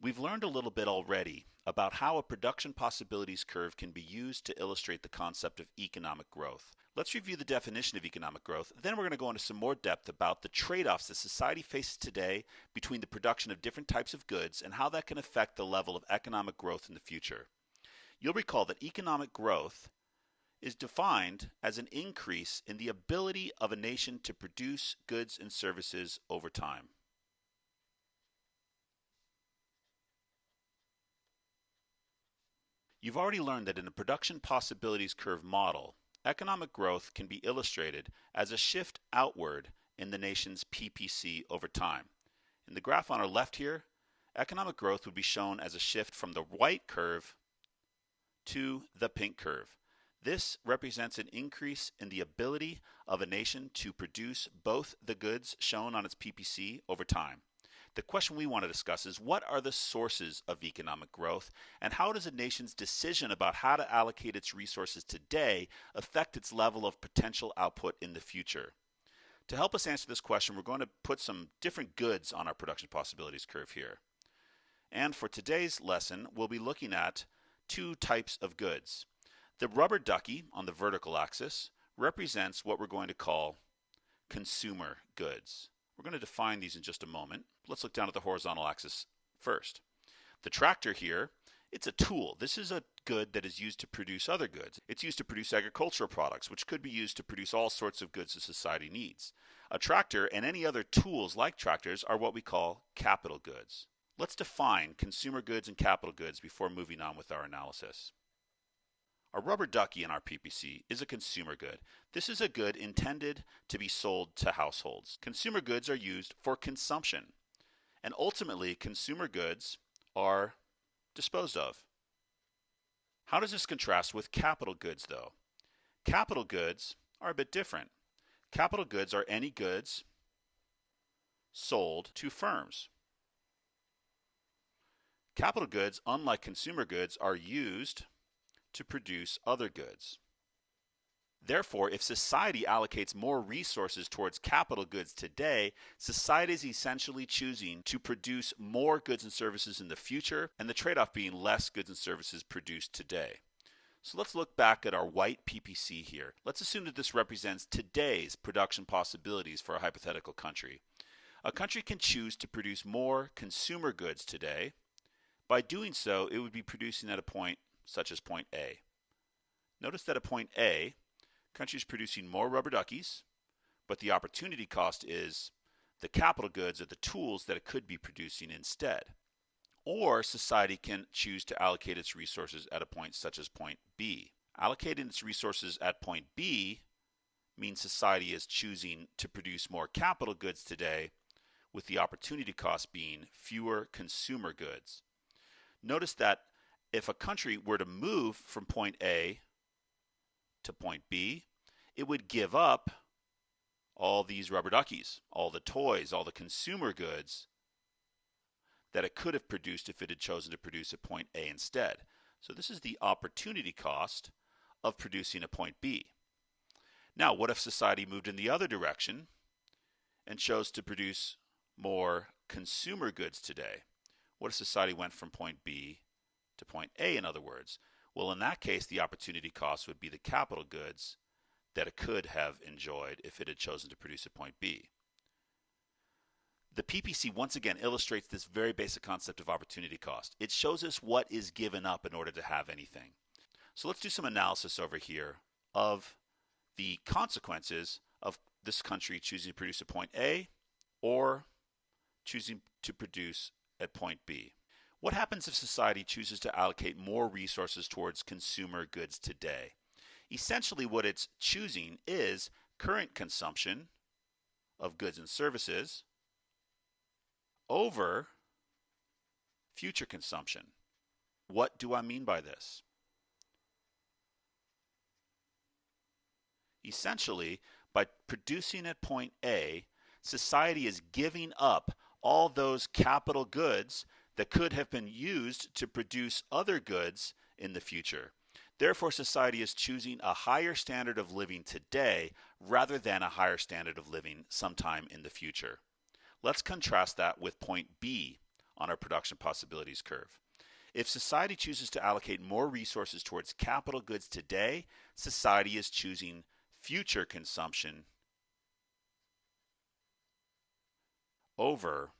We've learned a little bit already about how a production possibilities curve can be used to illustrate the concept of economic growth. Let's review the definition of economic growth, then we're going to go into some more depth about the trade-offs that society faces today between the production of different types of goods and how that can affect the level of economic growth in the future. You'll recall that economic growth is defined as an increase in the ability of a nation to produce goods and services over time. You've already learned that in a production possibilities curve model, economic growth can be illustrated as a shift outward in the nation's PPC over time. In the graph on our left here, economic growth would be shown as a shift from the white curve to the pink curve. This represents an increase in the ability of a nation to produce both the goods shown on its PPC over time. The question we want to discuss is, what are the sources of economic growth, and how does a nation's decision about how to allocate its resources today affect its level of potential output in the future? To help us answer this question, we're going to put some different goods on our production possibilities curve here. And for today's lesson, we'll be looking at two types of goods. The rubber ducky on the vertical axis represents what we're going to call consumer goods. We're going to define these in just a moment. Let's look down at the horizontal axis first. The tractor here, it's a tool. This is a good that is used to produce other goods. It's used to produce agricultural products, which could be used to produce all sorts of goods that society needs. A tractor and any other tools like tractors are what we call capital goods. Let's define consumer goods and capital goods before moving on with our analysis. A rubber ducky in our PPC is a consumer good. This is a good intended to be sold to households. Consumer goods are used for consumption, and ultimately consumer goods are disposed of. How does this contrast with capital goods though? Capital goods are a bit different. Capital goods are any goods sold to firms. Capital goods, unlike consumer goods, are used to produce other goods. Therefore, if society allocates more resources towards capital goods today, society is essentially choosing to produce more goods and services in the future, and the trade-off being less goods and services produced today. So let's look back at our white PPC here. Let's assume that this represents today's production possibilities for a hypothetical country. A country can choose to produce more consumer goods today. By doing so, it would be producing at a point such as point A. Notice that at point A, country is producing more rubber duckies, but the opportunity cost is the capital goods or the tools that it could be producing instead. Or society can choose to allocate its resources at a point such as point B. Allocating its resources at point B means society is choosing to produce more capital goods today, with the opportunity cost being fewer consumer goods. Notice that if a country were to move from point A to point B, it would give up all these rubber duckies, all the toys, all the consumer goods that it could have produced if it had chosen to produce at point A instead. So this is the opportunity cost of producing at point B. Now, what if society moved in the other direction and chose to produce more consumer goods today? What if society went from point B to point A, in other words? Well, in that case, the opportunity cost would be the capital goods that it could have enjoyed if it had chosen to produce at point B. The PPC once again illustrates this very basic concept of opportunity cost. It shows us what is given up in order to have anything. So let's do some analysis over here of the consequences of this country choosing to produce at point A or choosing to produce at point B. What happens if society chooses to allocate more resources towards consumer goods today? Essentially, what it's choosing is current consumption of goods and services over future consumption. What do I mean by this? Essentially, by producing at point A, society is giving up all those capital goods that could have been used to produce other goods in the future. Therefore, society is choosing a higher standard of living today rather than a higher standard of living sometime in the future. Let's contrast that with point B on our production possibilities curve. If society chooses to allocate more resources towards capital goods today, society is choosing future consumption over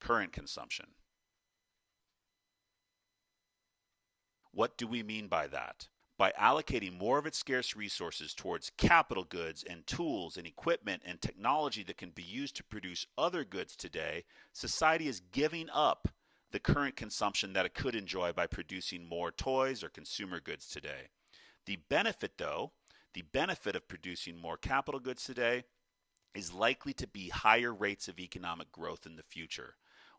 current consumption. What do we mean by that? By allocating more of its scarce resources towards capital goods and tools and equipment and technology that can be used to produce other goods today, society is giving up the current consumption that it could enjoy by producing more toys or consumer goods today. The benefit, though, the benefit of producing more capital goods today is likely to be higher rates of economic growth in the future.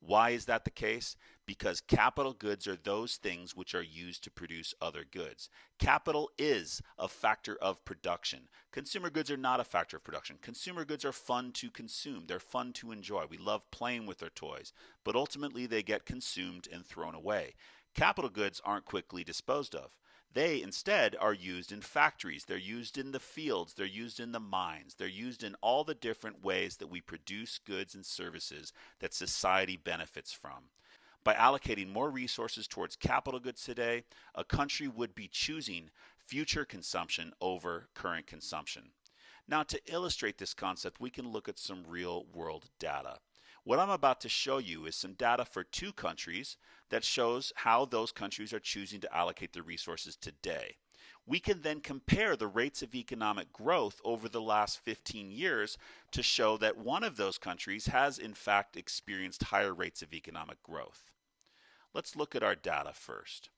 Why is that the case? Because capital goods are those things which are used to produce other goods. Capital is a factor of production. Consumer goods are not a factor of production. Consumer goods are fun to consume. They're fun to enjoy. We love playing with our toys, but ultimately they get consumed and thrown away. Capital goods aren't quickly disposed of. They instead are used in factories, they're used in the fields, they're used in the mines, they're used in all the different ways that we produce goods and services that society benefits from. By allocating more resources towards capital goods today, a country would be choosing future consumption over current consumption. Now, to illustrate this concept, we can look at some real-world data. What I'm about to show you is some data for two countries that shows how those countries are choosing to allocate their resources today. We can then compare the rates of economic growth over the last 15 years to show that one of those countries has in fact experienced higher rates of economic growth. Let's look at our data first.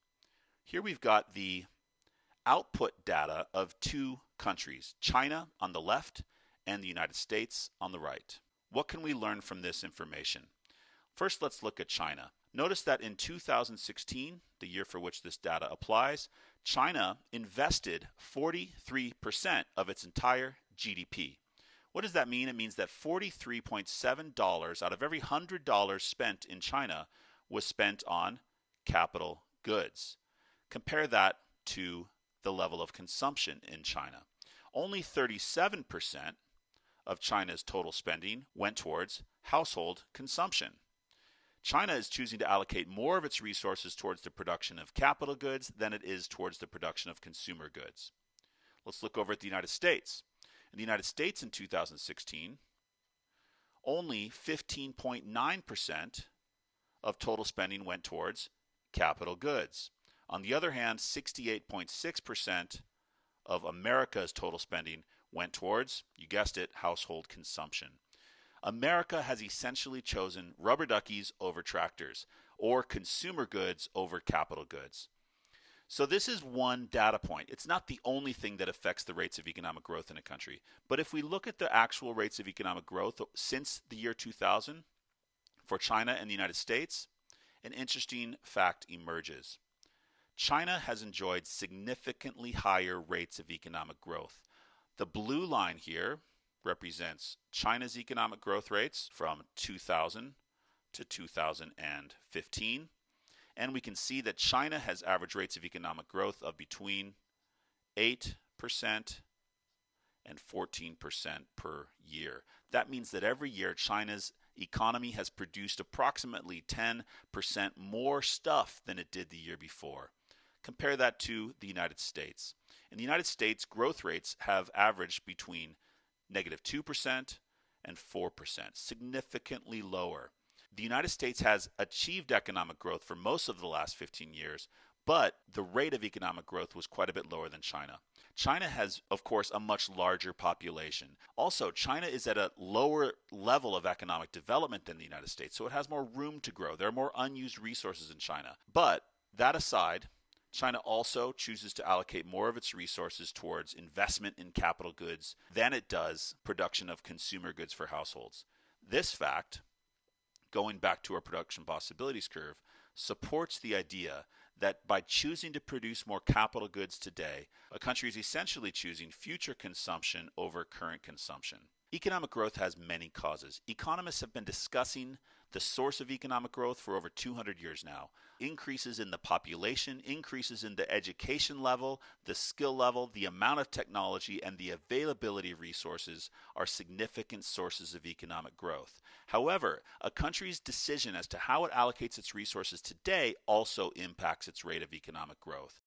Here we've got the output data of two countries, China on the left and the United States on the right. What can we learn from this information? First, let's look at China. Notice that in 2016, the year for which this data applies, China invested 43% of its entire GDP. What does that mean? It means that $43.7 out of every $100 spent in China was spent on capital goods. Compare that to the level of consumption in China. Only 37% of China's total spending went towards household consumption. China is choosing to allocate more of its resources towards the production of capital goods than it is towards the production of consumer goods. Let's look over at the United States. In the United States in 2016, only 15.9% of total spending went towards capital goods. On the other hand, 68.6% of America's total spending went towards, you guessed it, household consumption. America has essentially chosen rubber duckies over tractors, or consumer goods over capital goods. So this is one data point. It's not the only thing that affects the rates of economic growth in a country. But if we look at the actual rates of economic growth since the year 2000 for China and the United States, an interesting fact emerges. China has enjoyed significantly higher rates of economic growth. The blue line here represents China's economic growth rates from 2000 to 2015. And we can see that China has average rates of economic growth of between 8% and 14% per year. That means that every year China's economy has produced approximately 10% more stuff than it did the year before. Compare that to the United States. In the United States, growth rates have averaged between -2% and 4%, significantly lower. The United States has achieved economic growth for most of the last 15 years, but the rate of economic growth was quite a bit lower than China. China has, of course, a much larger population. Also, China is at a lower level of economic development than the United States, so it has more room to grow. There are more unused resources in China. But that aside, China also chooses to allocate more of its resources towards investment in capital goods than it does production of consumer goods for households. This fact, going back to our production possibilities curve, supports the idea that by choosing to produce more capital goods today, a country is essentially choosing future consumption over current consumption. Economic growth has many causes. Economists have been discussing the source of economic growth for over 200 years now. Increases in the population, increases in the education level, the skill level, the amount of technology, and the availability of resources are significant sources of economic growth. However, a country's decision as to how it allocates its resources today also impacts its rate of economic growth.